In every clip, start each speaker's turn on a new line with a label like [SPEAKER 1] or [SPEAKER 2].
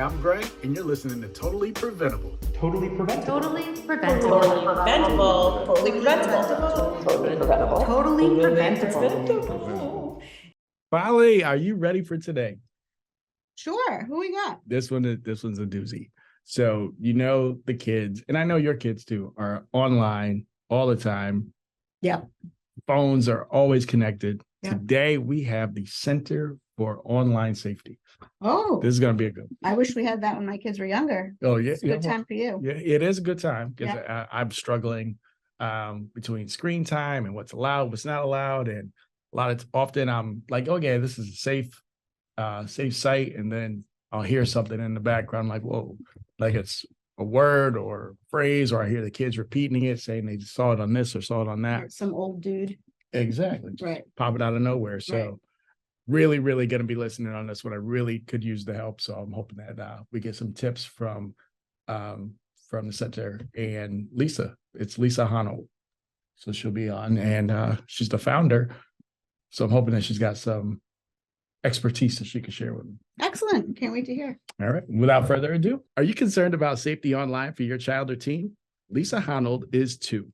[SPEAKER 1] I'm Greg, and you're listening to Totally Preventable.
[SPEAKER 2] Totally preventable.
[SPEAKER 3] Totally preventable.
[SPEAKER 4] Totally preventable. Totally preventable.
[SPEAKER 3] Totally preventable. Totally
[SPEAKER 4] preventable.
[SPEAKER 1] Finally, are you ready for today?
[SPEAKER 5] Sure. Who we got?
[SPEAKER 1] This one's a doozy. So, the kids, and I know your kids too, are online all the time.
[SPEAKER 5] Yeah.
[SPEAKER 1] Phones are always connected.
[SPEAKER 5] Yeah.
[SPEAKER 1] Today, we have the Center for Online Safety.
[SPEAKER 5] Oh,
[SPEAKER 1] This is going to be a good one.
[SPEAKER 5] I wish we had that when my kids were younger.
[SPEAKER 1] Oh, yeah.
[SPEAKER 5] It's a good time for you.
[SPEAKER 1] Yeah, it is a good time because
[SPEAKER 5] Yeah.
[SPEAKER 1] I'm struggling between screen time and what's allowed, what's not allowed. And often I'm like, okay, this is a safe site. And then I'll hear something in the background like, whoa, like it's a word or phrase, or I hear the kids repeating it, saying they saw it on this or saw it on that.
[SPEAKER 5] Some old dude.
[SPEAKER 1] Exactly.
[SPEAKER 5] Right.
[SPEAKER 1] Popping out of nowhere. So
[SPEAKER 5] Right.
[SPEAKER 1] really, really going to be listening on this one. I really could use the help. So I'm hoping that we get some tips from the center. And Lisa, it's Lisa Honold. So she'll be on, and she's the founder. So I'm hoping that she's got some expertise that she can share with me.
[SPEAKER 5] Excellent. Can't wait to hear.
[SPEAKER 1] All right. Without further ado, are you concerned about safety online for your child or teen? Lisa Honold is too.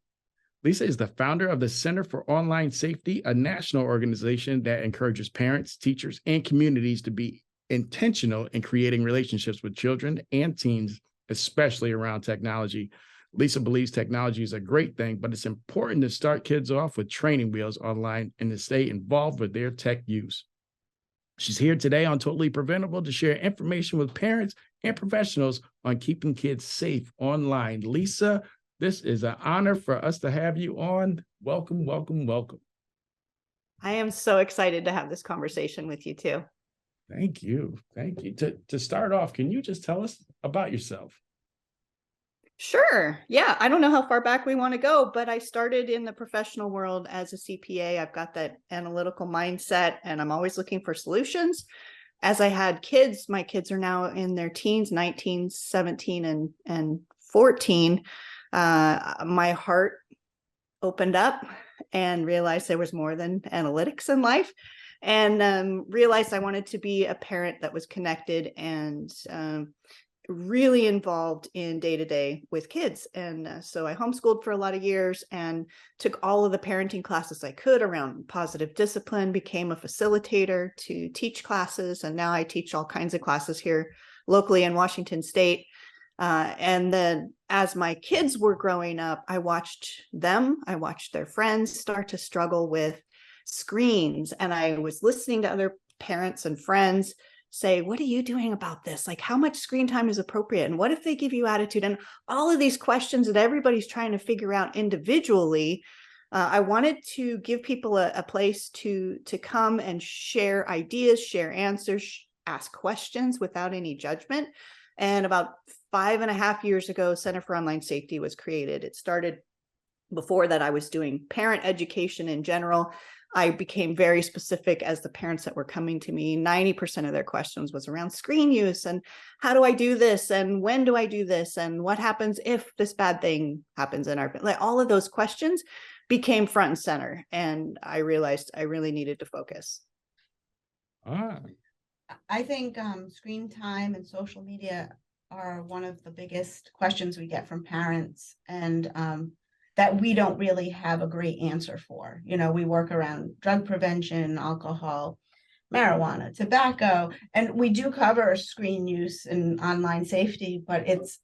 [SPEAKER 1] Lisa is the founder of the Center for Online Safety, a national organization that encourages parents, teachers, and communities to be intentional in creating relationships with children and teens, especially around technology. Lisa believes technology is a great thing, but it's important to start kids off with training wheels online and to stay involved with their tech use. She's here today on Totally Preventable to share information with parents and professionals on keeping kids safe online. Lisa, this is an honor for us to have you on. Welcome, welcome, welcome.
[SPEAKER 4] I am so excited to have this conversation with you too.
[SPEAKER 1] Thank you. Thank you. To start off, can you just tell us about yourself?
[SPEAKER 4] Sure. Yeah. I don't know how far back we want to go, but I started in the professional world as a CPA. I've got that analytical mindset and I'm always looking for solutions. As I had kids, my kids are now in their teens, 19, 17, and 14. My heart opened up and realized there was more than analytics in life, and realized I wanted to be a parent that was connected and really involved in day-to-day with kids. And so I homeschooled for a lot of years and took all of the parenting classes I could around positive discipline, became a facilitator to teach classes. And now I teach all kinds of classes here locally in Washington State. And then as my kids were growing up, I watched their friends start to struggle with screens. And I was listening to other parents and friends say, what are you doing about this? Like, how much screen time is appropriate? And what if they give you attitude? And all of these questions that everybody's trying to figure out individually. I wanted to give people a place to come and share ideas, share answers, ask questions without any judgment. And about 5.5 years ago, Center for Online Safety was created. It started before that. I was doing parent education in general. I became very specific as the parents that were coming to me. 90% of their questions was around screen use and how do I do this? And when do I do this? And what happens if this bad thing happens in our, like all of those questions became front and center. And I realized I really needed to focus.
[SPEAKER 5] I think screen time and social media are one of the biggest questions we get from parents, and that we don't really have a great answer for. We work around drug prevention, alcohol, marijuana, tobacco, and we do cover screen use and online safety, but it's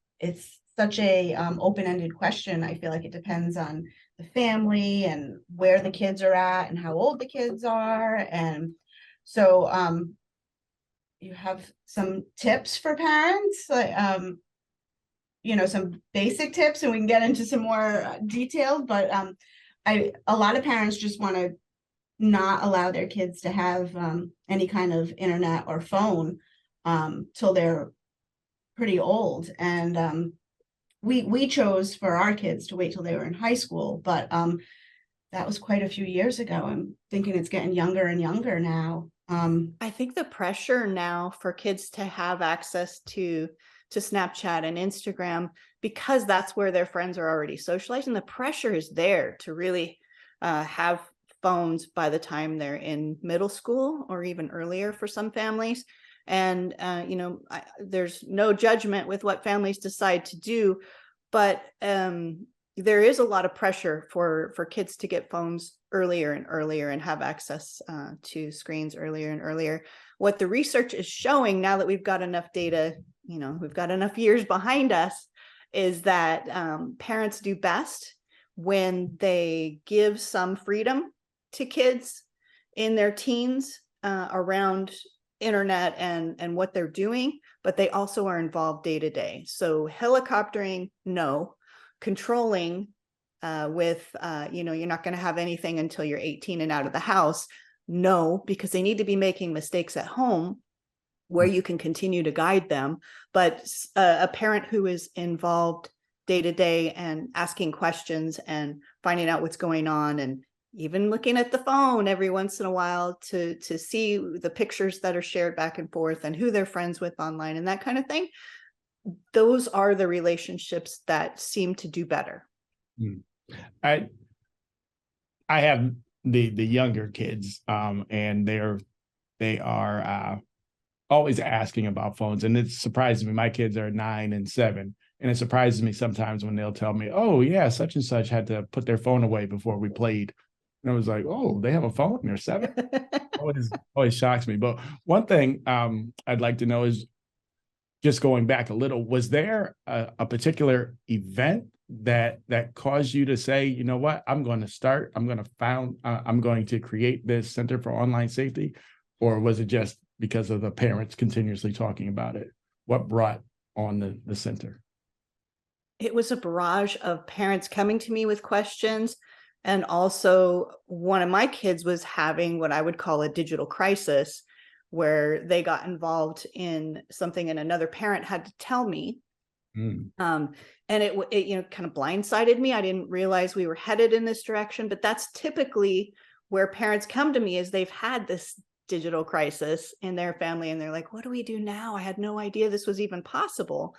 [SPEAKER 5] such a open-ended question. I feel like it depends on the family and where the kids are at and how old the kids are. And so you have some tips for parents, like some basic tips, and we can get into some more detailed, but a lot of parents just want to not allow their kids to have any kind of internet or phone till they're pretty old. And we chose for our kids to wait till they were in high school, but that was quite a few years ago. I'm thinking it's getting younger and younger now.
[SPEAKER 4] I think the pressure now for kids to have access to Snapchat and Instagram, because that's where their friends are already socializing, the pressure is there to really have phones by the time they're in middle school or even earlier for some families. And, there's no judgment with what families decide to do, but there is a lot of pressure for kids to get phones earlier and earlier and have access to screens earlier and earlier. What the research is showing, now that we've got enough data, we've got enough years behind us, is that parents do best when they give some freedom to kids in their teens around internet and what they're doing, but they also are involved day to day. So helicoptering, no. Controlling with, you're not going to have anything until you're 18 and out of the house, no, because they need to be making mistakes at home where you can continue to guide them. But a parent who is involved day to day and asking questions and finding out what's going on, and even looking at the phone every once in a while to see the pictures that are shared back and forth and who they're friends with online and that kind of thing. Those are the relationships that seem to do better.
[SPEAKER 1] I have the younger kids, and they are always asking about phones, and it surprises me. My kids are 9 and 7, and it surprises me sometimes when they'll tell me, "Oh yeah, such and such had to put their phone away before we played." And I was like, "Oh, they have a phone? They're 7?" always shocks me. But one thing I'd like to know is, just going back a little, was there a particular event that caused you to say, you know what, I'm going to create this Center for Online Safety? Or was it just because of the parents continuously talking about it? What brought on the center?
[SPEAKER 4] It was a barrage of parents coming to me with questions. And also one of my kids was having what I would call a digital crisis, where they got involved in something and another parent had to tell me. And it kind of blindsided me. I didn't realize we were headed in this direction, but that's typically where parents come to me, is they've had this digital crisis in their family and they're like, what do we do now? I had no idea this was even possible.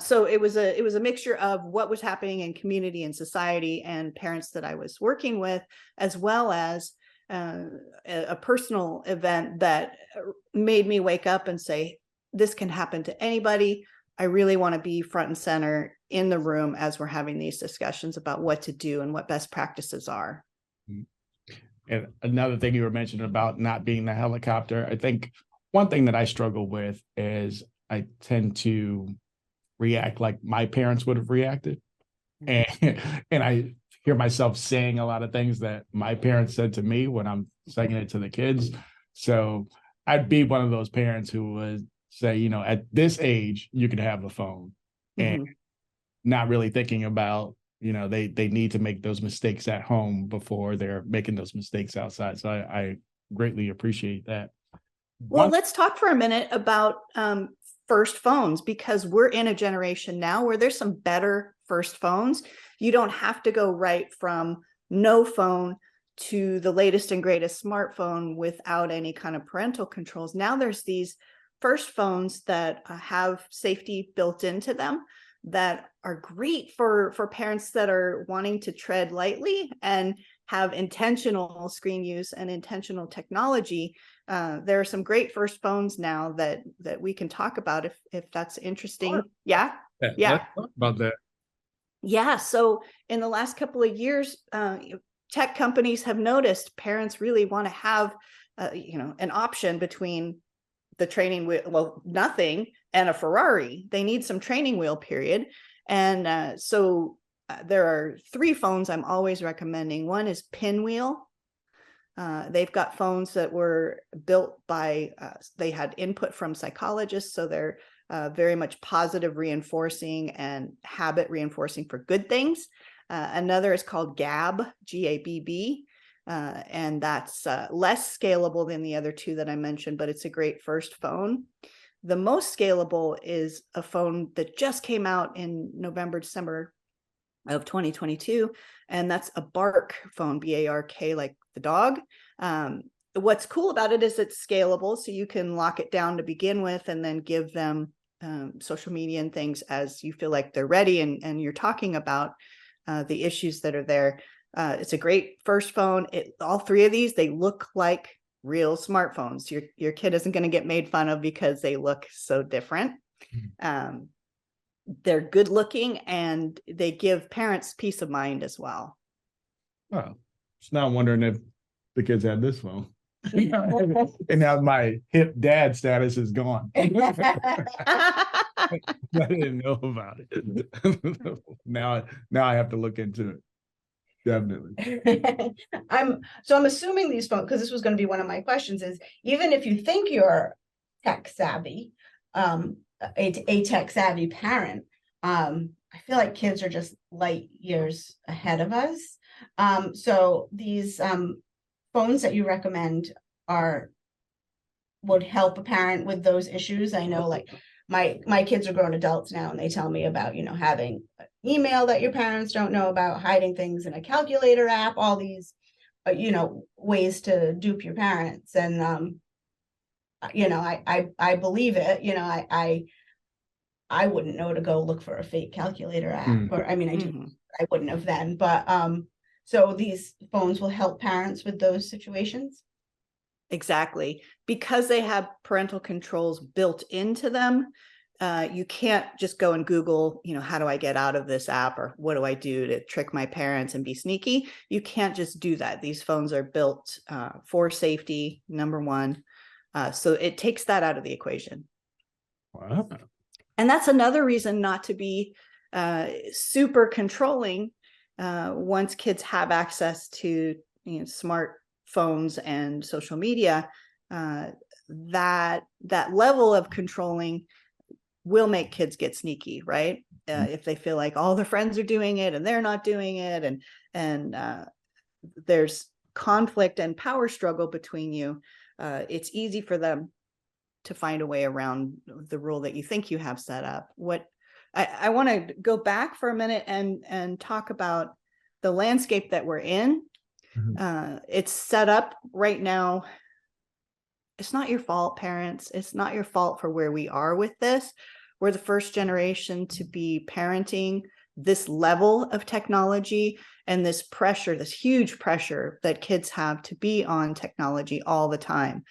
[SPEAKER 4] So it was a mixture of what was happening in community and society and parents that I was working with, as well as a personal event that made me wake up and say, this can happen to anybody. I really want to be front and center in the room as we're having these discussions about what to do and what best practices are.
[SPEAKER 1] And another thing you were mentioning about not being the helicopter, I think one thing that I struggle with is I tend to react like my parents would have reacted. And I hear myself saying a lot of things that my parents said to me when I'm saying it to the kids. So I'd be one of those parents who would say, at this age, you can have a phone, and not really thinking about, they need to make those mistakes at home before they're making those mistakes outside. So I greatly appreciate that.
[SPEAKER 4] Well, let's talk for a minute about first phones, because we're in a generation now where there's some better first phones. You don't have to go right from no phone to the latest and greatest smartphone without any kind of parental controls. Now there's these first phones that have safety built into them that are great for parents that are wanting to tread lightly and have intentional screen use and intentional technology. There are some great first phones now that we can talk about if that's interesting. Sure. Yeah.
[SPEAKER 1] Let's talk about that.
[SPEAKER 4] Yeah. So in the last couple of years, tech companies have noticed parents really want to have, an option between the training wheel, well, nothing, and a Ferrari. They need some training wheel, period. And so there are 3 phones I'm always recommending. One is Pinwheel. They've got phones that were built by, they had input from psychologists, so they're very much positive reinforcing and habit reinforcing for good things. Another is called Gabb, Gabb, and that's less scalable than the other 2 that I mentioned, but it's a great first phone. The most scalable is a phone that just came out in November, December of 2022, and that's a Bark phone, B-A-R-K, like the dog. What's cool about it is it's scalable, so you can lock it down to begin with and then give them social media and things as you feel like they're ready and you're talking about the issues that are there. It's a great first phone. All 3 of these, they look like real smartphones. Your kid isn't going to get made fun of because they look so different. They're good looking and they give parents peace of mind as well.
[SPEAKER 1] Well, it's not wondering if the kids had this phone. And now my hip dad status is gone. I didn't know about it. Now I have to look into it. Definitely.
[SPEAKER 5] I'm assuming these phones, because this was going to be one of my questions, is even if you think you're tech savvy, a tech savvy parent, I feel like kids are just light years ahead of us. So these phones that you recommend would help a parent with those issues. I know, like my kids are grown adults now, and they tell me about, having email that your parents don't know about, hiding things in a calculator app, all these, ways to dupe your parents. And, I believe it. I wouldn't know to go look for a fake calculator app, or I mean, I wouldn't have then, but, so these phones will help parents with those situations.
[SPEAKER 4] Exactly. Because they have parental controls built into them. You can't just go and Google, how do I get out of this app, or what do I do to trick my parents and be sneaky? You can't just do that. These phones are built for safety, number one. So it takes that out of the equation.
[SPEAKER 1] Wow.
[SPEAKER 4] And that's another reason not to be super controlling once kids have access to smartphones and social media. That level of controlling will make kids get sneaky, right? If they feel like all their friends are doing it and they're not doing it, and there's conflict and power struggle between you, it's easy for them to find a way around the rule that you think you have set up. I want to go back for a minute and talk about the landscape that we're in. It's set up right now. It's not your fault, parents. It's not your fault for where we are with this. We're the first generation to be parenting this level of technology and this pressure, this huge pressure that kids have to be on technology all the time.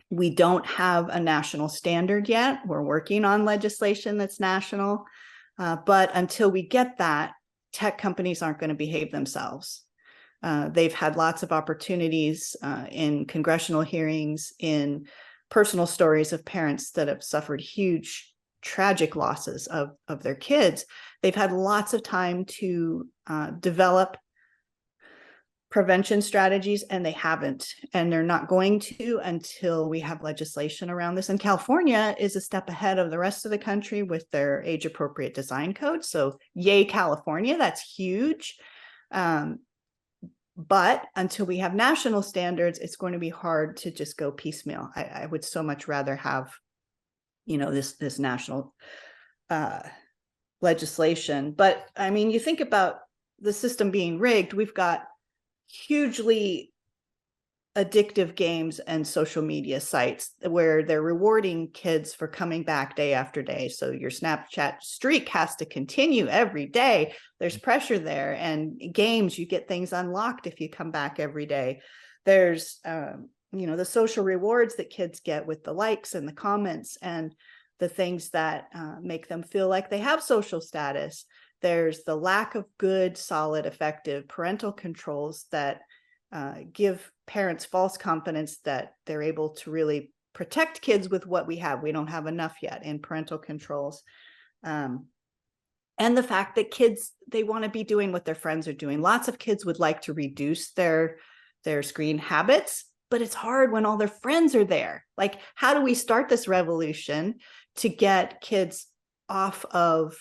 [SPEAKER 4] We don't have a national standard yet. We're working on legislation that's national. But until we get that, tech companies aren't going to behave themselves. They've had lots of opportunities in congressional hearings, in personal stories of parents that have suffered huge, tragic losses of their kids. They've had lots of time to develop prevention strategies, and they haven't, and they're not going to until we have legislation around this. And California is a step ahead of the rest of the country with their age-appropriate design code. So yay, California, that's huge. But until we have national standards, it's going to be hard to just go piecemeal. I would so much rather have, this national legislation. But I mean, you think about the system being rigged. We've got hugely addictive games and social media sites where they're rewarding kids for coming back day after day. So your Snapchat streak has to continue every day. There's pressure there. And games, you get things unlocked if you come back every day. There's, the social rewards that kids get with the likes and the comments and the things that make them feel like they have social status. There's the lack of good, solid, effective parental controls that give parents false confidence that they're able to really protect kids with what we have. We don't have enough yet in parental controls. And the fact that kids, they want to be doing what their friends are doing. Lots of kids would like to reduce their screen habits, but it's hard when all their friends are there. Like, how do we start this revolution to get kids off of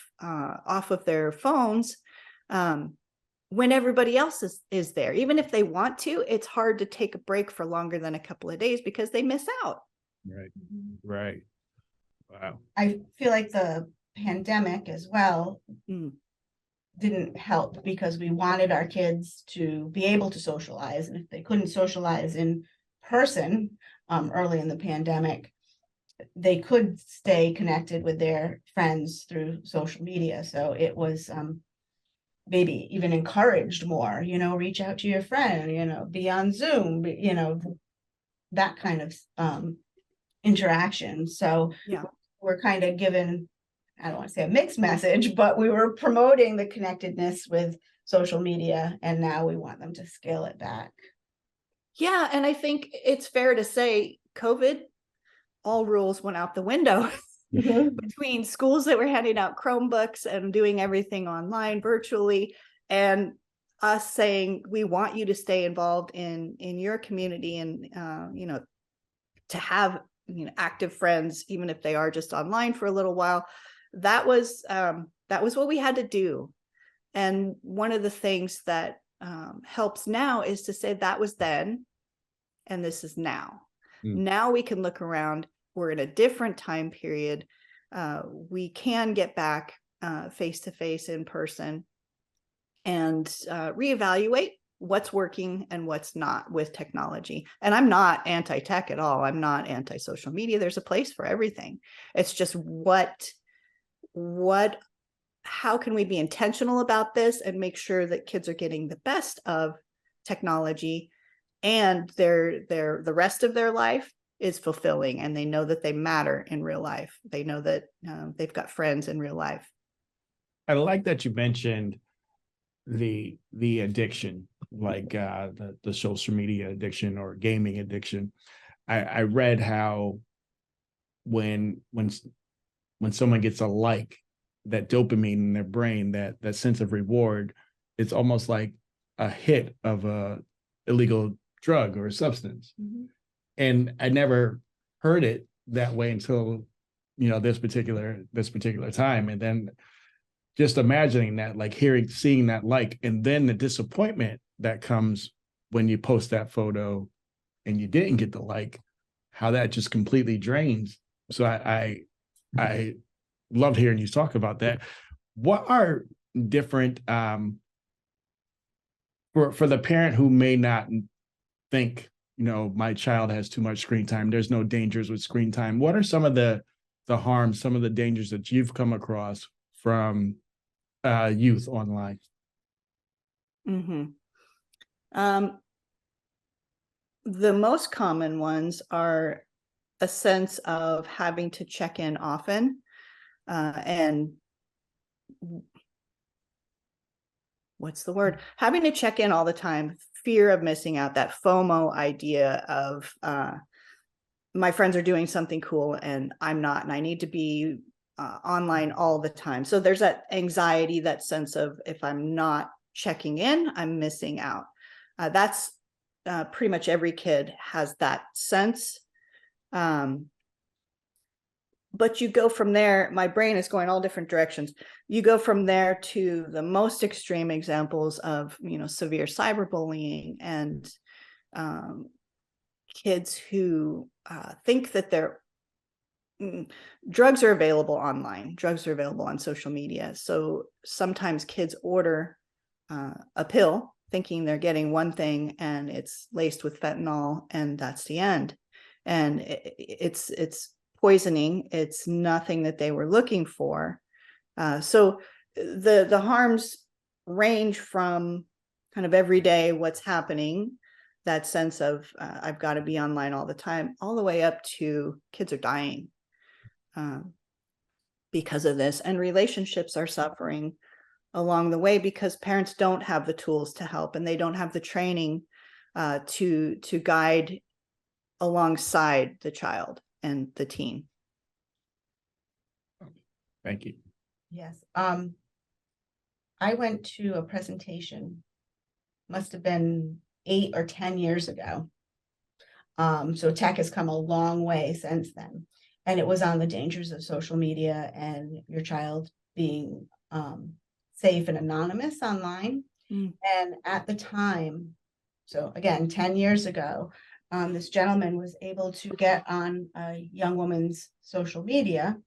[SPEAKER 4] their phones when everybody else is there? Even if they want to, it's hard to take a break for longer than a couple of days because they miss out.
[SPEAKER 1] Right. Wow.
[SPEAKER 5] I feel like the pandemic as well didn't help, because we wanted our kids to be able to socialize, and if they couldn't socialize in person early in the pandemic, they could stay connected with their friends through social media. So it was maybe even encouraged more, reach out to your friend, be on Zoom, that kind of interaction. So
[SPEAKER 4] Yeah.
[SPEAKER 5] we're kind of given, I don't want to say a mixed message, but we were promoting the connectedness with social media, and now we want them to scale it back.
[SPEAKER 4] Yeah. And I think it's fair to say COVID, all rules went out the window between schools that were handing out Chromebooks and doing everything online virtually, and us saying, we want you to stay involved in your community, and to have active friends, even if they are just online for a little while. That was what we had to do. And one of the things that helps now is to say that was then, and this is now. Now we can look around. We're in a different time period. We can get back face to face in person and reevaluate what's working and what's not with technology. And I'm not anti-tech at all. I'm not anti-social media. There's a place for everything. It's just how can we be intentional about this and make sure that kids are getting the best of technology, and the rest of their life is fulfilling, and they know that they matter in real life. They know that they've got friends in real life.
[SPEAKER 1] I like that you mentioned the addiction, like the social media addiction or gaming addiction. I read how when someone gets a like, that dopamine in their brain, that sense of reward, it's almost like a hit of a illegal drug or a substance. And I never heard it that way until this particular time. And then just imagining that, like seeing that like, and then the disappointment that comes when you post that photo and you didn't get the like, how that just completely drains. So I loved hearing you talk about that. What are different for the parent who may not think, my child has too much screen time, there's no dangers with screen time. What are some of the harms, some of the dangers that you've come across from youth online?
[SPEAKER 4] The most common ones are a sense of having to check in often, and what's the word? Having to check in all the time, fear of missing out, that FOMO idea of my friends are doing something cool and I'm not, and I need to be online all the time. So there's that anxiety, that sense of, if I'm not checking in, I'm missing out. That's pretty much every kid has that sense. But you go from there, my brain is going all different directions. You go from there to the most extreme examples of, severe cyberbullying and kids who think that drugs are available online. Drugs are available on social media. So sometimes kids order a pill thinking they're getting one thing, and it's laced with fentanyl, and that's the end. And it's poisoning. It's nothing that they were looking for. So the harms range from kind of everyday what's happening, that sense of I've got to be online all the time, all the way up to kids are dying because of this, and relationships are suffering along the way because parents don't have the tools to help, and they don't have the training to guide alongside the child and the teen.
[SPEAKER 1] Thank you.
[SPEAKER 5] Yes. I went to a presentation, must have been 8 or 10 years ago. So tech has come a long way since then. And it was on the dangers of social media and your child being safe and anonymous online. And at the time, so again, 10 years ago, this gentleman was able to get on a young woman's social media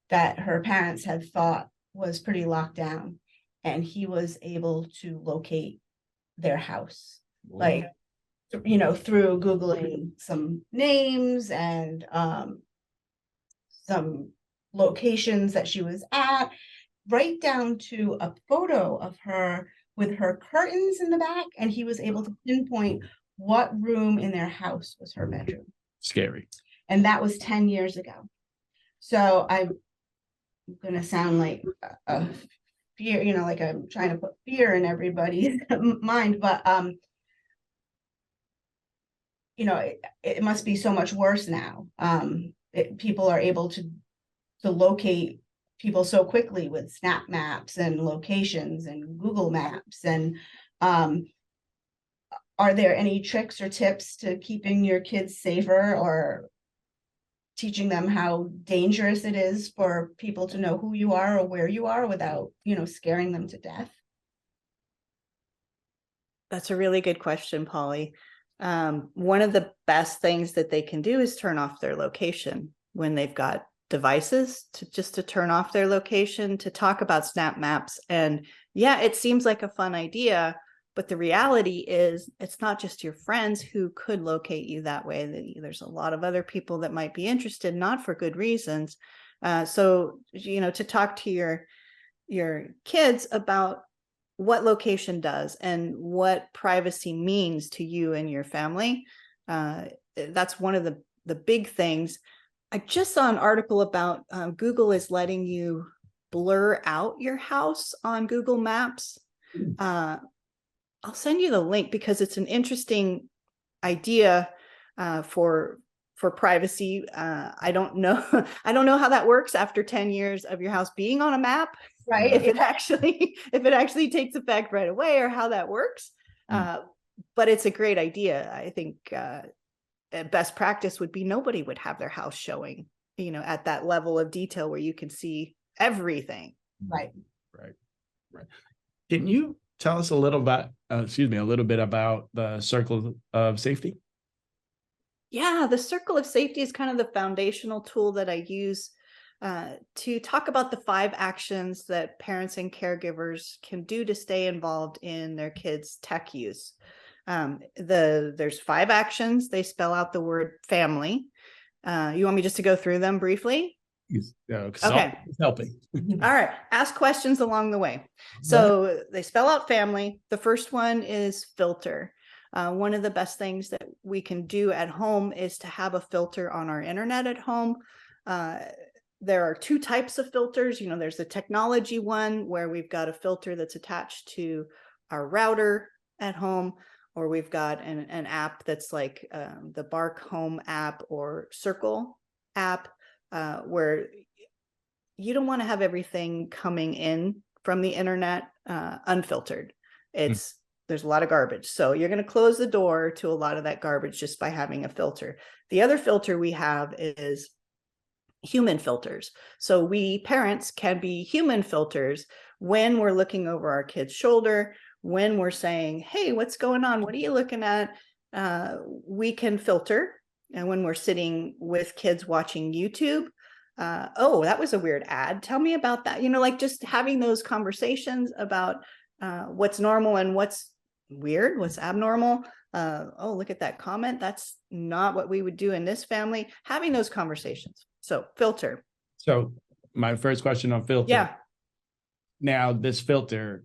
[SPEAKER 5] that her parents had thought was pretty locked down. And he was able to locate their house, like, through Googling some names and some locations that she was at. right down to a photo of her with her curtains in the back, and he was able to pinpoint what room in their house was her bedroom.
[SPEAKER 1] Scary.
[SPEAKER 5] And that was 10 years ago. So I'm gonna sound like a fear, like I'm trying to put fear in everybody's mind, but it must be so much worse now. People are able to locate people so quickly with snap maps and locations and Google Maps. And are there any tricks or tips to keeping your kids safer, or teaching them how dangerous it is for people to know who you are or where you are without, scaring them to death?
[SPEAKER 4] That's a really good question, Polly. One of the best things that they can do is turn off their location when they've got devices, to turn off their location, to talk about snap maps. And yeah, it seems like a fun idea, but the reality is it's not just your friends who could locate you that way. There's a lot of other people that might be interested, not for good reasons. So, to talk to your kids about what location does and what privacy means to you and your family. That's one of the big things. I just saw an article about Google is letting you blur out your house on Google Maps. I'll send you the link because it's an interesting idea for privacy. I don't know. I don't know how that works after 10 years of your house being on a map.
[SPEAKER 5] Right.
[SPEAKER 4] If it actually takes effect right away, or how that works. But it's a great idea. I think best practice would be nobody would have their house showing, at that level of detail where you can see everything.
[SPEAKER 5] Right.
[SPEAKER 1] Can you tell us a little bit about the circle of safety?
[SPEAKER 4] Yeah, the circle of safety is kind of the foundational tool that I use to talk about the 5 actions that parents and caregivers can do to stay involved in their kids' tech use. There's 5 actions. They spell out the word family. You want me just to go through them briefly?
[SPEAKER 1] Okay. Helping.
[SPEAKER 4] All right. Ask questions along the way. So they spell out family. The first one is filter. One of the best things that we can do at home is to have a filter on our internet at home. There are 2 types of filters. There's the technology one where we've got a filter that's attached to our router at home, or we've got an app that's like the Bark Home app or Circle app, where you don't want to have everything coming in from the internet unfiltered. There's a lot of garbage. So you're going to close the door to a lot of that garbage just by having a filter. The other filter we have is human filters. So we parents can be human filters when we're looking over our kid's shoulder, when we're saying, hey, what's going on? What are you looking at? We can filter. And when we're sitting with kids watching YouTube, oh, that was a weird ad. Tell me about that. Like just having those conversations about what's normal and what's weird, what's abnormal. Oh, look at that comment. That's not what we would do in this family. Having those conversations. So filter.
[SPEAKER 1] So my first question on filter.
[SPEAKER 4] Yeah.
[SPEAKER 1] Now this filter,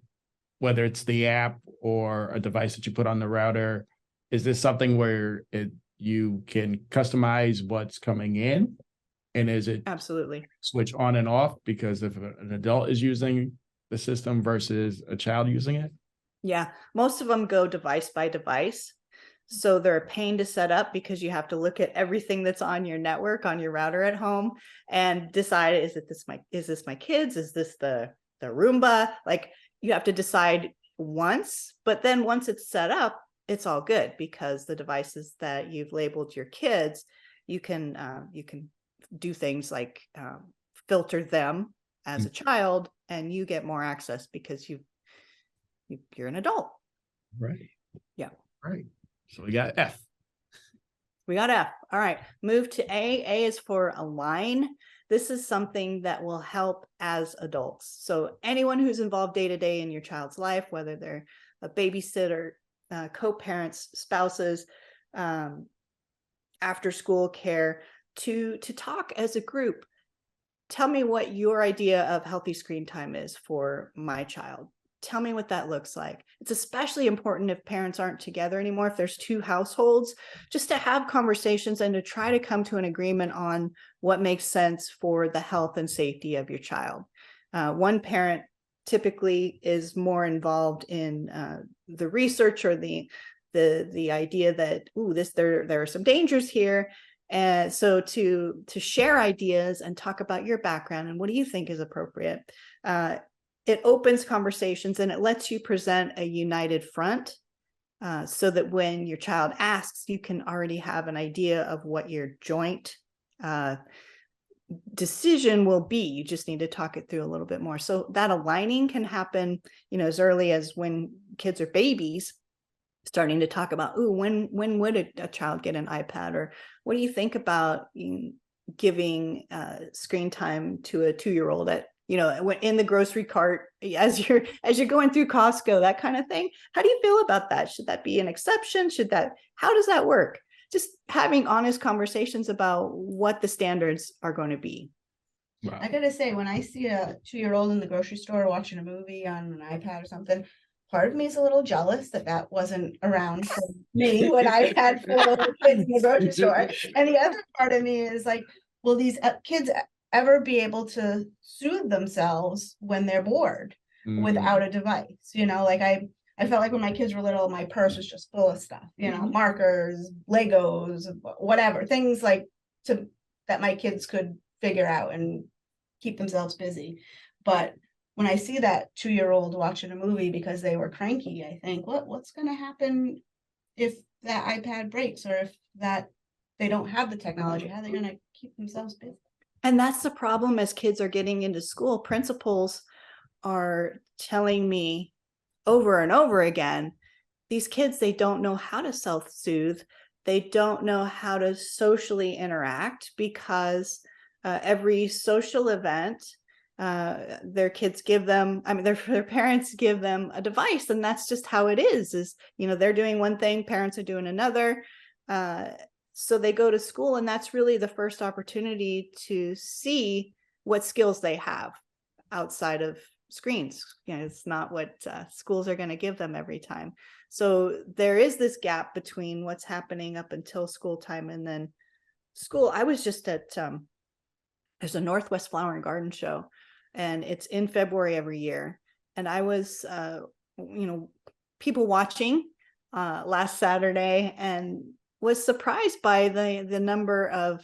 [SPEAKER 1] whether it's the app or a device that you put on the router, is this something where you can customize what's coming in? And is it
[SPEAKER 4] absolutely
[SPEAKER 1] switch on and off because if an adult is using the system versus a child using it?
[SPEAKER 4] Yeah, most of them go device by device. So they're a pain to set up because you have to look at everything that's on your network, on your router at home, and decide, is this my kids? Is this the Roomba? Like you have to decide once, but then once it's set up, it's all good because the devices that you've labeled your kids, you can do things like filter them as a child, and you get more access because you're an adult.
[SPEAKER 1] Right.
[SPEAKER 4] Yeah.
[SPEAKER 1] Right. So we got F.
[SPEAKER 4] We got F. All right. Move to A. A is for align. This is something that will help as adults. So anyone who's involved day to day in your child's life, whether they're a babysitter, co-parents, spouses, after school care, to talk as a group. tell me what your idea of healthy screen time is for my child. Tell me what that looks like. It's especially important if parents aren't together anymore, if there's two households, just to have conversations and to try to come to an agreement on what makes sense for the health and safety of your child. One parent typically is more involved in the research or the idea that, there are some dangers here. And so to share ideas and talk about your background and what do you think is appropriate, it opens conversations and it lets you present a united front, so that when your child asks, you can already have an idea of what your joint decision will be. You just need to talk it through a little bit more. So that aligning can happen, as early as when kids are babies, starting to talk about, when would a child get an iPad, or what do you think about giving screen time to a 2-year-old at, in the grocery cart as you're going through Costco, that kind of thing. How do you feel about that? Should that be an exception? How does that work? Just having honest conversations about what the standards are going to be.
[SPEAKER 1] Wow.
[SPEAKER 5] I gotta say, when I see a 2-year-old in the grocery store watching a movie on an iPad or something, part of me is a little jealous that wasn't around for me when I had 4 little kids in the grocery store. And the other part of me is like, will these kids ever be able to soothe themselves when they're bored without a device? I felt like when my kids were little, my purse was just full of stuff, markers, Legos, whatever, things like that my kids could figure out and keep themselves busy. But when I see that 2-year-old watching a movie because they were cranky, I think, what's going to happen if that iPad breaks, or if they don't have the technology? How are they going to keep themselves busy?
[SPEAKER 4] And that's the problem as kids are getting into school. Principals are telling me over and over again, these kids, they don't know how to self-soothe. They don't know how to socially interact, because every social event, their kids give them, their parents give them a device, and that's just how it is, they're doing one thing, parents are doing another. So they go to school, and that's really the first opportunity to see what skills they have outside of screens. It's not what schools are going to give them every time. So there is this gap between what's happening up until school time and then school. I was just at, there's a Northwest Flower and Garden Show, and it's in February every year. And I was, people watching last Saturday, and was surprised by the number of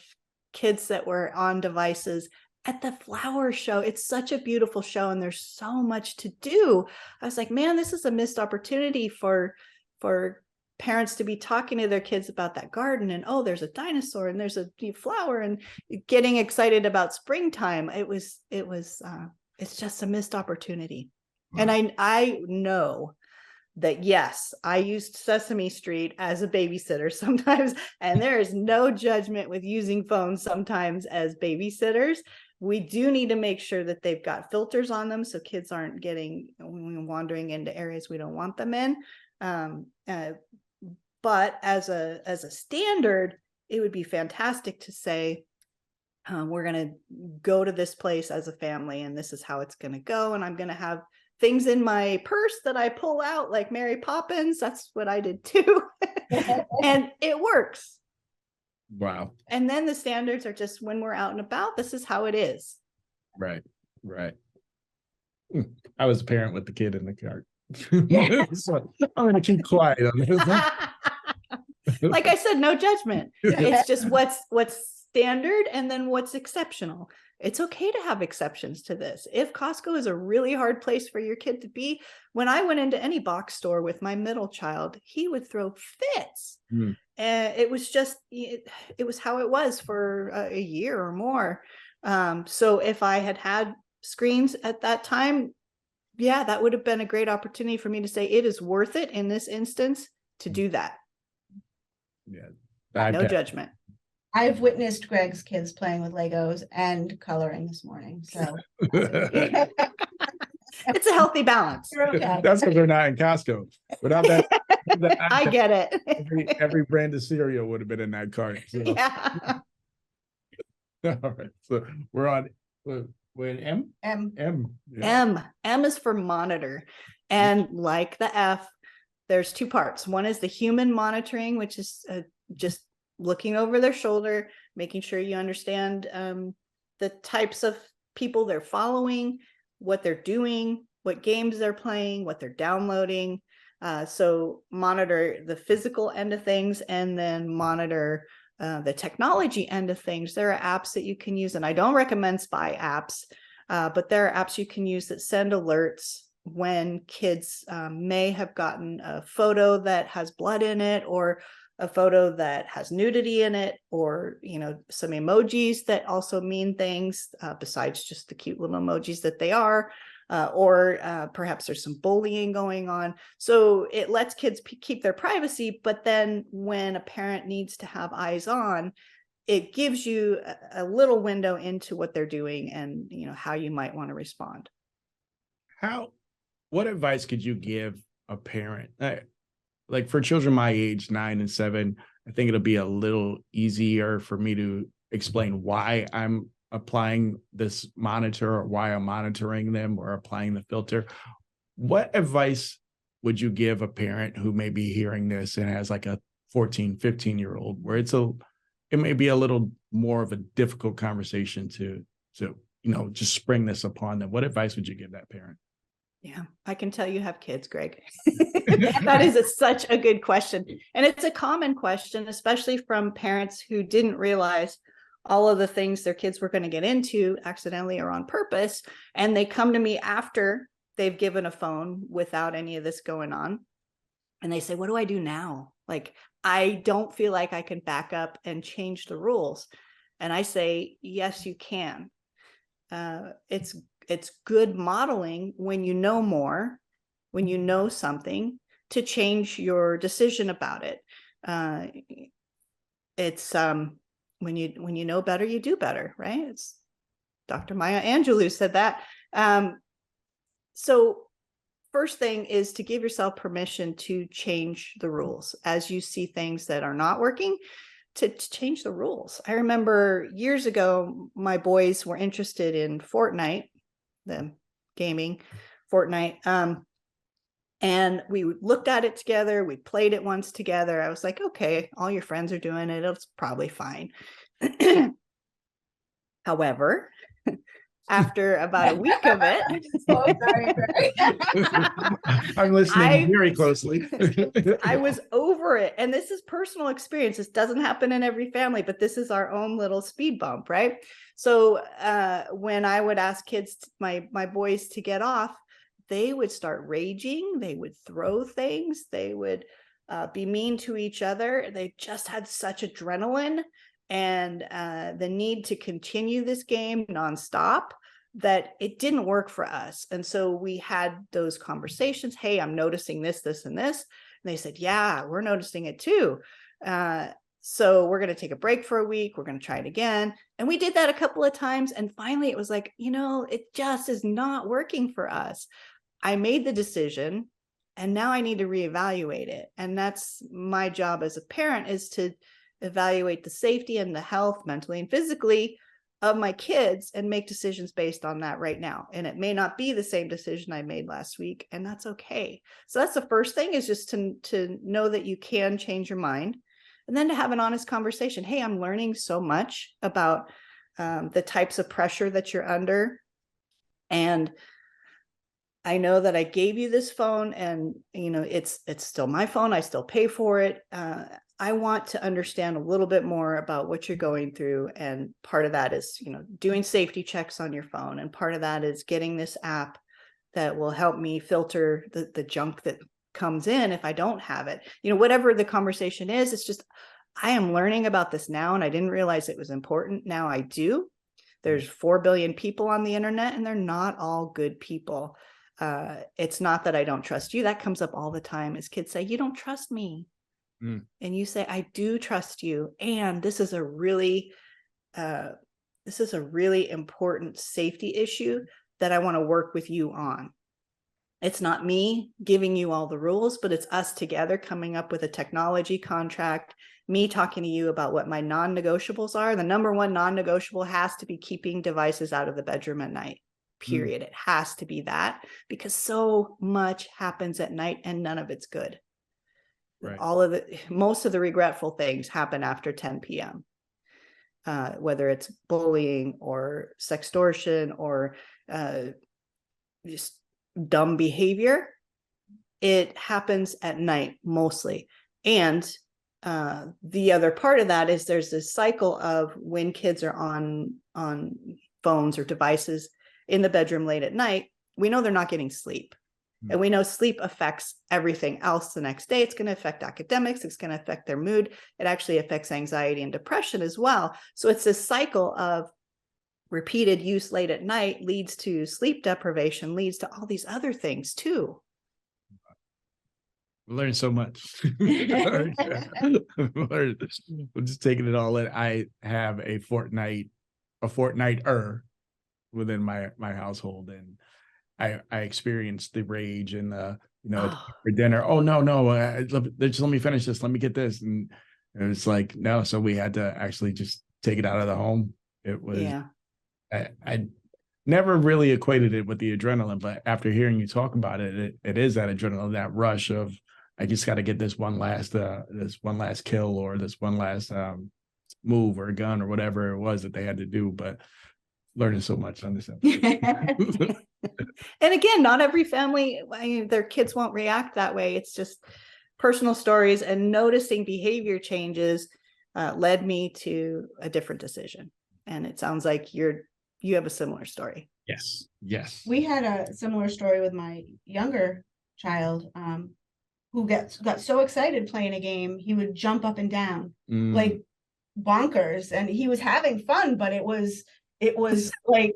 [SPEAKER 4] kids that were on devices at the flower show. It's such a beautiful show, and there's so much to do. I was like, man, this is a missed opportunity for parents to be talking to their kids about that garden, and there's a dinosaur and there's a flower, and getting excited about springtime. It's just a missed opportunity. Wow. And I know that, yes, I used Sesame Street as a babysitter sometimes, and there is no judgment with using phones sometimes as babysitters. We do need to make sure that they've got filters on them so kids aren't wandering into areas we don't want them in. But as a standard, it would be fantastic to say, we're going to go to this place as a family, and this is how it's going to go. And I'm going to have things in my purse that I pull out like Mary Poppins. That's what I did too. And it works.
[SPEAKER 1] Wow.
[SPEAKER 4] And then the standards are just, when we're out and about, this is how it is.
[SPEAKER 1] Right. I was a parent with the kid in the cart. So I'm going to keep quiet on this.
[SPEAKER 4] Like I said, no judgment. It's just what's standard and then what's exceptional. It's okay to have exceptions to this. If Costco is a really hard place for your kid to be, when I went into any box store with my middle child, he would throw fits. And it was just, it was how it was for a year or more. So if I had screens at that time, yeah, that would have been a great opportunity for me to say it is worth it in this instance to do that.
[SPEAKER 1] Yeah.
[SPEAKER 4] No judgment.
[SPEAKER 5] I've witnessed Greg's kids playing with Legos and coloring this morning. So
[SPEAKER 4] it's a healthy balance.
[SPEAKER 5] Okay.
[SPEAKER 1] That's because they're not in Costco. Without that,
[SPEAKER 4] I get it.
[SPEAKER 1] Every brand of cereal would have been in that cart. So.
[SPEAKER 4] Yeah.
[SPEAKER 1] All right. So we're on With M?
[SPEAKER 5] M.
[SPEAKER 1] Yeah.
[SPEAKER 4] M is for monitor. And like the F, there's two parts. One is the human monitoring, which is just looking over their shoulder, making sure you understand the types of people they're following, what they're doing, what games they're playing, what they're downloading. So monitor the physical end of things, and then monitor the technology end of things. There are apps that you can use, and I don't recommend spy apps, but there are apps you can use that send alerts when kids may have gotten a photo that has blood in it, or a photo that has nudity in it, or some emojis that also mean things besides just the cute little emojis that they are, or perhaps there's some bullying going on. So it lets kids keep their privacy, but then when a parent needs to have eyes on, it gives you a little window into what they're doing, and how you might want to respond.
[SPEAKER 1] What advice could you give a parent? Like for children my age, 9 and 7, I think it'll be a little easier for me to explain why I'm applying this monitor, or why I'm monitoring them, or applying the filter. What advice would you give a parent who may be hearing this and has like a 14, 15-year-old, where it may be a little more of a difficult conversation to just spring this upon them? What advice would you give that parent?
[SPEAKER 4] Yeah, I can tell you have kids, Greg. That is such a good question. And it's a common question, especially from parents who didn't realize all of the things their kids were going to get into accidentally or on purpose. And they come to me after they've given a phone without any of this going on. And they say, what do I do now? Like, I don't feel like I can back up and change the rules. And I say, yes, you can. It's good modeling when you know more, when you know something, to change your decision about it. It's when you know better, you do better, right? It's Dr. Maya Angelou said that. So first thing is to give yourself permission to change the rules as you see things that are not working, to change the rules. I remember years ago, my boys were interested in Fortnite, the gaming Fortnite. And we looked at it together. We played it once together. I was like, okay, all your friends are doing it. It's probably fine. However, after about a week of it,
[SPEAKER 1] I'm listening very closely.
[SPEAKER 4] I was over it. And this is personal experience. This doesn't happen in every family, but this is our own little speed bump, right? So when I would ask kids, my boys, to get off, they would start raging. They would throw things. They would be mean to each other. They just had such adrenaline and the need to continue this game nonstop that it didn't work for us. And so we had those conversations. Hey, I'm noticing this, this, and this. And they said, yeah, we're noticing it too. So we're going to take a break for a week. We're going to try it again. And we did that a couple of times. And finally, it was like, it just is not working for us. I made the decision, and now I need to reevaluate it. And that's my job as a parent, is to evaluate the safety and the health, mentally and physically, of my kids, and make decisions based on that right now. And it may not be the same decision I made last week, and that's okay. So that's the first thing, is just to know that you can change your mind, and then to have an honest conversation. Hey, I'm learning so much about the types of pressure that you're under. And I know that I gave you this phone, and it's still my phone. I still pay for it. I want to understand a little bit more about what you're going through. And part of that is, doing safety checks on your phone. And part of that is getting this app that will help me filter the junk that comes in if I don't have it. Whatever the conversation is, it's just, I am learning about this now, and I didn't realize it was important. Now I do. There's 4 billion people on the internet, and they're not all good people. It's not that I don't trust you. That comes up all the time, as kids say, you don't trust me. And you say, I do trust you. And this is a really important safety issue that I want to work with you on. It's not me giving you all the rules, but it's us together coming up with a technology contract me talking to you about what my non-negotiables are. The number one non-negotiable has to be keeping devices out of the bedroom at night. Period. It has to be that, because so much happens at night and none of it's good.
[SPEAKER 1] Right.
[SPEAKER 4] Most of the regretful things happen after 10 p.m. Whether it's bullying or sextortion or just dumb behavior, it happens at night mostly. And the other part of that is there's this cycle of when kids are on phones or devices in the bedroom late at night, we know they're not getting sleep. And we know sleep affects everything else the next day. It's going to affect academics. It's going to affect their mood. It actually affects anxiety and depression as well. So it's this cycle of repeated use late at night leads to sleep deprivation, leads to all these other things too.
[SPEAKER 1] We learned so much. I'm just taking it all in. I have a fortnighter within my household, and I experienced the rage and for dinner. Oh no, just let me finish this. Let me get this, and it's like no. So we had to actually just take it out of the home. It was I never really equated it with the adrenaline, but after hearing you talk about it, it is that adrenaline, that rush of I just got to get this one last kill or this one last move or gun or whatever it was that they had to do. But learning so much on this episode.
[SPEAKER 4] And again, not every family, their kids won't react that way. It's just personal stories, and noticing behavior changes led me to a different decision. And it sounds like you have a similar story.
[SPEAKER 1] Yes.
[SPEAKER 5] We had a similar story with my younger child, who got so excited playing a game, he would jump up and down like bonkers, and he was having fun, but it was like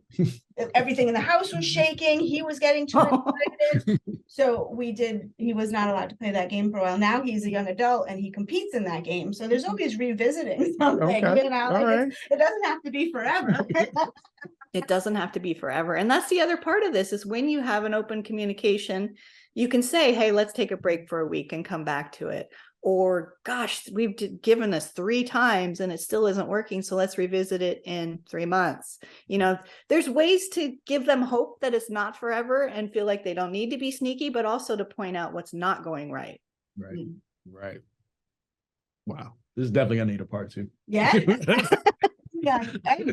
[SPEAKER 5] everything in the house was shaking. He was getting too excited. So he was not allowed to play that game for a while. Now he's a young adult and he competes in that game. So there's always revisiting something,
[SPEAKER 1] Okay.
[SPEAKER 5] It doesn't have to be forever.
[SPEAKER 4] It doesn't have to be forever. And that's the other part of this, is when you have an open communication, you can say, hey, let's take a break for a week and come back to it. Or, gosh, we've given this 3 times and it still isn't working, so let's revisit it in 3 months. There's ways to give them hope that it's not forever and feel like they don't need to be sneaky, but also to point out what's not going right.
[SPEAKER 1] Right. Wow. This is definitely gonna need a part 2.
[SPEAKER 5] Yeah. Yeah.
[SPEAKER 1] All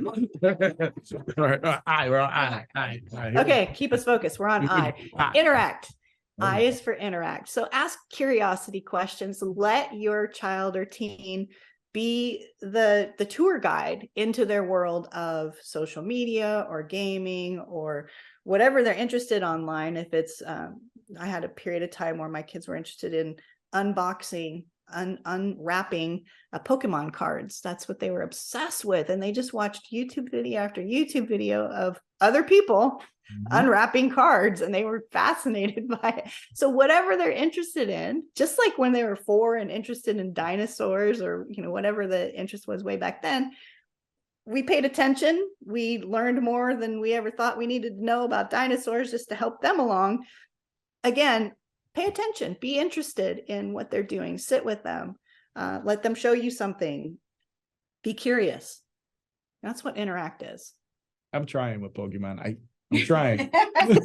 [SPEAKER 1] right. We're on I.
[SPEAKER 4] Okay, keep us focused. We're on I. Interact.
[SPEAKER 1] Okay.
[SPEAKER 4] I is for interact. So ask curiosity questions. Let your child or teen be the tour guide into their world of social media or gaming or whatever they're interested online. If it's, I had a period of time where my kids were interested in unboxing, unwrapping Pokemon cards. That's what they were obsessed with. And they just watched YouTube video after YouTube video of other people unwrapping cards, and they were fascinated by it. So whatever they're interested in, just like when they were 4 and interested in dinosaurs or whatever the interest was way back then, we paid attention. We learned more than we ever thought we needed to know about dinosaurs just to help them along. Again, pay attention, be interested in what they're doing, sit with them, let them show you something, be curious. That's what interact is.
[SPEAKER 1] I'm trying with Pokemon. I'm trying. I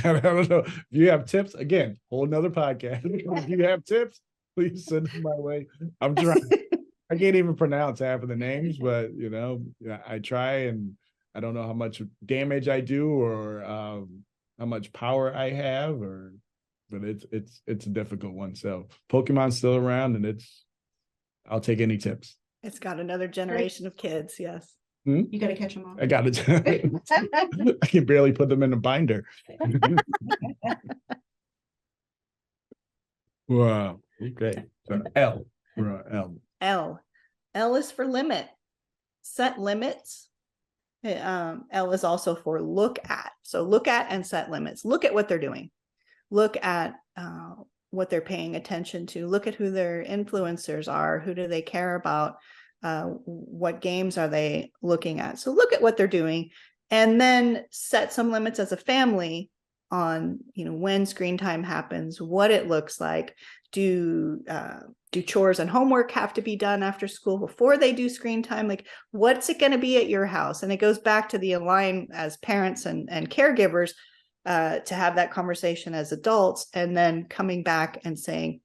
[SPEAKER 1] don't know. If you have tips, again, whole nother podcast. If you have tips, please send them my way. I'm trying. I can't even pronounce half of the names, but I try, and I don't know how much damage I do or how much power I have, but it's a difficult one. So Pokemon's still around, and I'll take any tips.
[SPEAKER 4] It's got another generation of kids. Yes.
[SPEAKER 5] You got to catch them all.
[SPEAKER 1] I got it. I can barely put them in a binder. Wow. Okay. So L.
[SPEAKER 4] L is for limit. Set limits. L is also for look at. So look at and set limits. Look at what they're doing. Look at what they're paying attention to. Look at who their influencers are. Who do they care about? What games are they looking at? So look at what they're doing, and then set some limits as a family on, when screen time happens, what it looks like. do chores and homework have to be done after school before they do screen time? Like, what's it going to be at your house? And it goes back to the align as parents and caregivers to have that conversation as adults, and then coming back and saying,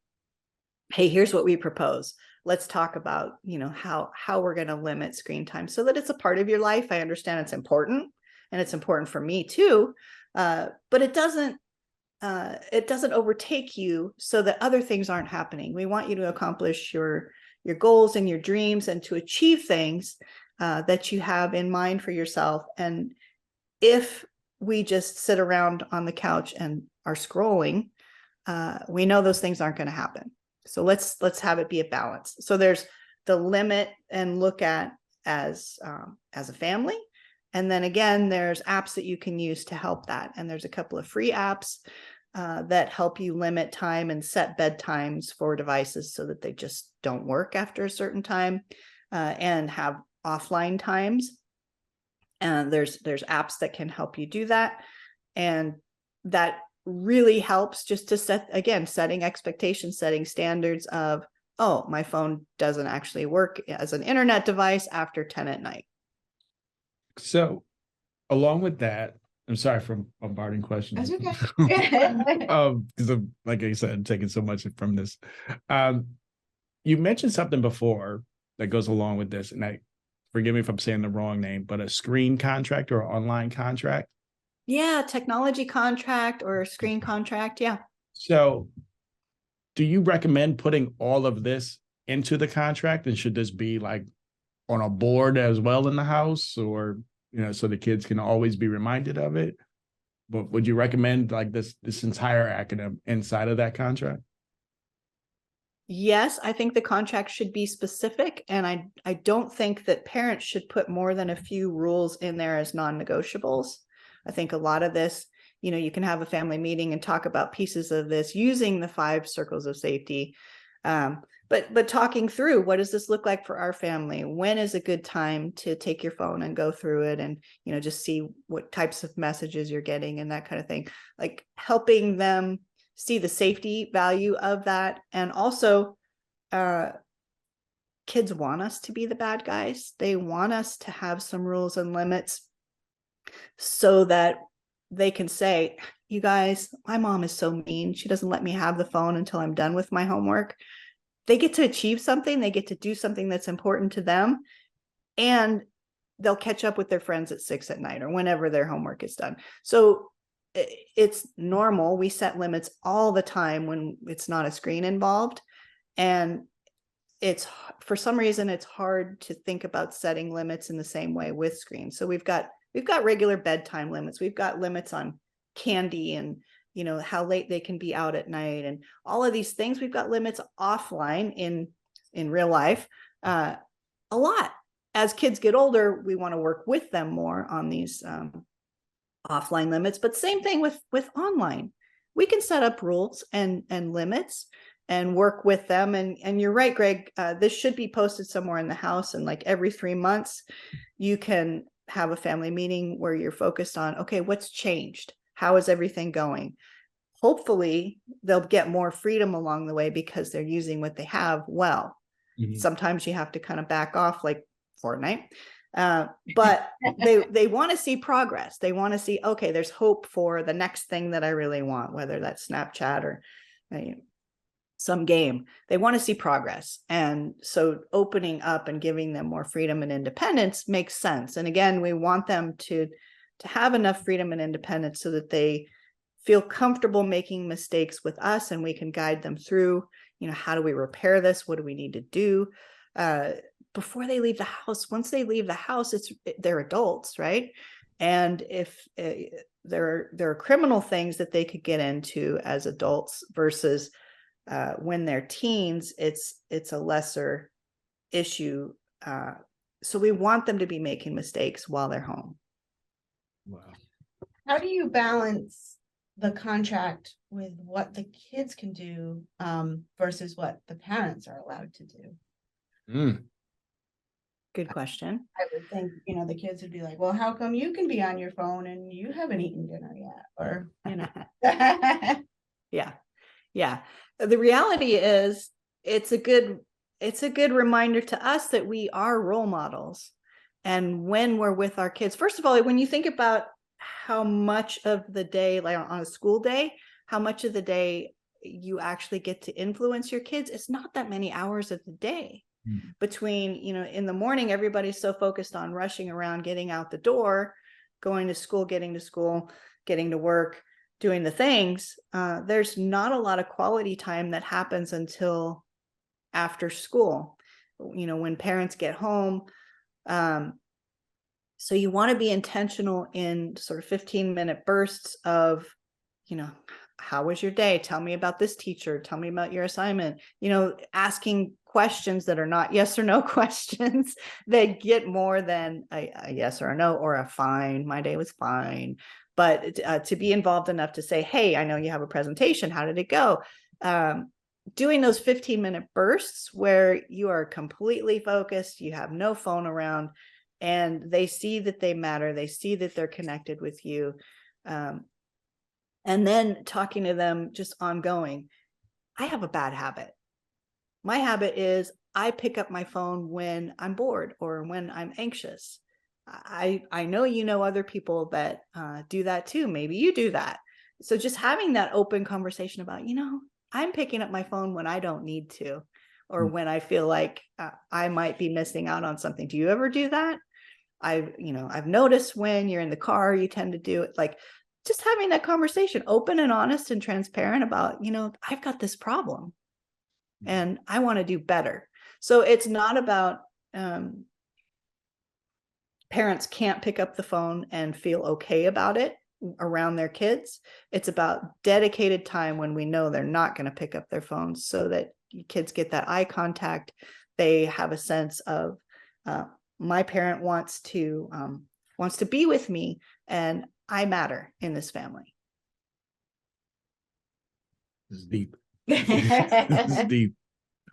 [SPEAKER 4] hey, here's what we propose. Let's talk about, how we're going to limit screen time so that it's a part of your life. I understand it's important, and it's important for me too. But it doesn't overtake you so that other things aren't happening. We want you to accomplish your goals and your dreams, and to achieve things that you have in mind for yourself. And if we just sit around on the couch and are scrolling, we know those things aren't going to happen. So let's have it be a balance. So there's the limit and look at as a family. And then again, there's apps that you can use to help that. And there's a couple of free apps that help you limit time and set bedtimes for devices so that they just don't work after a certain time, and have offline times. And there's apps that can help you do that. And that really helps just to setting expectations, setting standards of, oh, my phone doesn't actually work as an internet device after 10 at night.
[SPEAKER 1] So along with that, I'm sorry for bombarding questions.
[SPEAKER 5] That's okay.
[SPEAKER 1] Because like I said, I'm taking so much from this. You mentioned something before that goes along with this, and forgive me if I'm saying the wrong name, but a screen contract or an online contract.
[SPEAKER 4] Yeah, technology contract or screen contract. Yeah.
[SPEAKER 1] So do you recommend putting all of this into the contract? And should this be like on a board as well in the house, or, so the kids can always be reminded of it? But would you recommend like this entire acronym inside of that contract?
[SPEAKER 4] Yes, I think the contract should be specific. And I don't think that parents should put more than a few rules in there as non-negotiables. I think a lot of this, you can have a family meeting and talk about pieces of this using the 5 circles of safety. But talking through, what does this look like for our family? When is a good time to take your phone and go through it and, just see what types of messages you're getting and that kind of thing, like helping them see the safety value of that. And also, kids want us to be the bad guys. They want us to have some rules and limits so that they can say, you guys, my mom is so mean. She doesn't let me have the phone until I'm done with my homework. They get to achieve something. They get to do something that's important to them. And they'll catch up with their friends at 6 at night or whenever their homework is done. So it's normal. We set limits all the time when it's not a screen involved. And for some reason, it's hard to think about setting limits in the same way with screens. So we've got regular bedtime limits. We've got limits on candy and, how late they can be out at night and all of these things. We've got limits offline in real life, a lot. As kids get older, we want to work with them more on these offline limits, but same thing with online. We can set up rules and limits and work with them. And you're right, Greg, this should be posted somewhere in the house. And like every 3 months, you can have a family meeting where you're focused on, okay, what's changed? How is everything going? Hopefully they'll get more freedom along the way because they're using what they have well. Mm-hmm. Sometimes you have to kind of back off, like Fortnite. But they want to see progress. They want to see, okay, there's hope for the next thing that I really want, whether that's Snapchat or some game. They want to see progress. And so opening up and giving them more freedom and independence makes sense. And again, we want them to have enough freedom and independence so that they feel comfortable making mistakes with us and we can guide them through, how do we repair this? What do we need to do? Before they leave the house. Once they leave the house, they're adults, right? And if there are criminal things that they could get into as adults versus when they're teens, it's a lesser issue. So we want them to be making mistakes while they're home.
[SPEAKER 1] Wow.
[SPEAKER 5] How do you balance the contract with what the kids can do versus what the parents are allowed to do?
[SPEAKER 4] Good question.
[SPEAKER 5] I would think, the kids would be like, well, how come you can be on your phone and you haven't eaten dinner yet? Or,
[SPEAKER 4] Yeah. The reality is it's a good reminder to us that we are role models. And when we're with our kids, first of all, when you think about how much of the day, like on a school day, how much of the day you actually get to influence your kids, it's not that many hours of the day. Between, in the morning, everybody's so focused on rushing around, getting out the door, going to school, getting to work, doing the things. There's not a lot of quality time that happens until after school, when parents get home. So you want to be intentional in sort of 15-minute bursts of, how was your day? Tell me about this teacher. Tell me about your assignment. Asking questions that are not yes or no questions that get more than a yes or a no or a fine. My day was fine. But to be involved enough to say, hey, I know you have a presentation. How did it go? Doing those 15-minute bursts where you are completely focused, you have no phone around, and they see that they matter. They see that they're connected with you. And then talking to them just ongoing. I have a bad habit. My habit is I pick up my phone when I'm bored or when I'm anxious. I know other people that do that too. Maybe you do that. So just having that open conversation about, I'm picking up my phone when I don't need to, or when I feel like I might be missing out on something. Do you ever do that? I've noticed when you're in the car, you tend to do it. Like just having that conversation, open and honest and transparent about, I've got this problem and I want to do better. So it's not about parents can't pick up the phone and feel okay about it around their kids. It's about dedicated time when we know they're not going to pick up their phones, so that kids get that eye contact. They have a sense of my parent wants to be with me, and I matter in this family.
[SPEAKER 1] This is deep. This is deep. I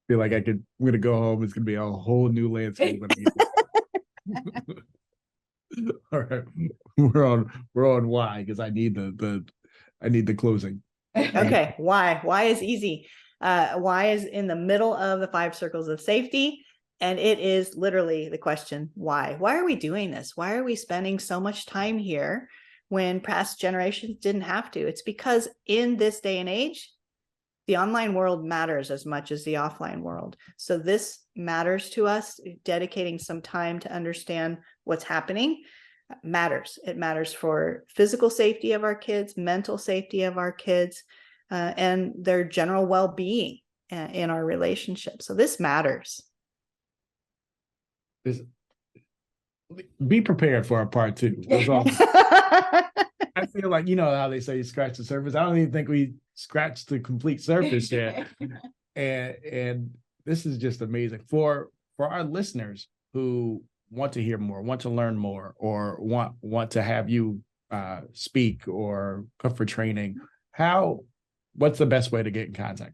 [SPEAKER 1] feel like I'm gonna go home. It's gonna be a whole new landscape when I get this. All right, we're on why, because I need the closing.
[SPEAKER 4] Okay, why is easy. Why is in the middle of the 5 circles of safety, and it is literally the question, why are we doing this? Why are we spending so much time here when past generations didn't have to? It's because in this day and age, the online world matters as much as the offline world. So this matters to us. Dedicating some time to understand what's happening matters. It matters for physical safety of our kids, mental safety of our kids, and their general well-being in our relationship. So this matters.
[SPEAKER 1] Be prepared for a part 2. That's all. I feel like, how they say you scratch the surface. I don't even think we scratched the complete surface yet. and this is just amazing for our listeners who want to hear more, want to learn more, or want to have you speak or come for training. What's the best way to get in contact?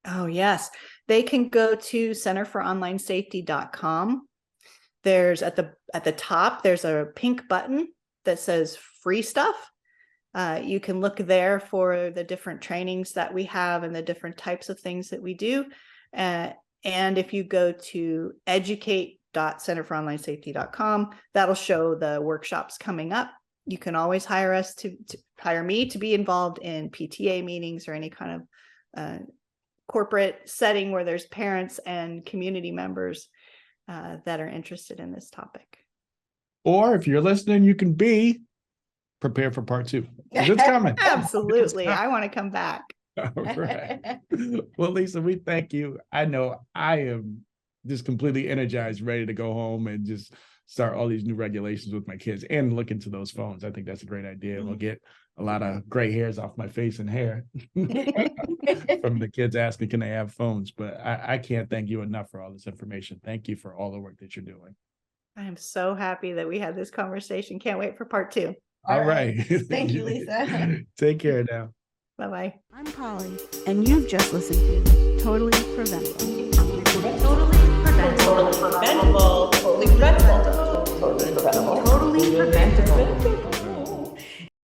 [SPEAKER 4] Oh, yes. They can go to centerforonlinesafety.com. There's at the top, there's a pink button that says free stuff. You can look there for the different trainings that we have and the different types of things that we do. And if you go to educate.centerforonlinesafety.com, that'll show the workshops coming up. You can always hire me to be involved in PTA meetings or any kind of corporate setting where there's parents and community members that are interested in this topic.
[SPEAKER 1] Or if you're listening, you can be prepared for part 2. It's coming.
[SPEAKER 4] Absolutely. I want to come back.
[SPEAKER 1] All right. Well, Lisa, we thank you. I know I am just completely energized, ready to go home and just start all these new regulations with my kids and look into those phones. I think that's a great idea. We'll get a lot of gray hairs off my face and hair from the kids asking, can they have phones? But I can't thank you enough for all this information. Thank you for all the work that you're doing.
[SPEAKER 4] I am so happy that we had this conversation. Can't wait for part 2.
[SPEAKER 1] All right.
[SPEAKER 5] Thank you, Lisa.
[SPEAKER 1] Take care now.
[SPEAKER 4] Bye-bye.
[SPEAKER 2] I'm Polly, and you've just listened to Totally Preventable.
[SPEAKER 3] Totally preventable.
[SPEAKER 4] Totally preventable. Totally dreadful.
[SPEAKER 3] Totally preventable.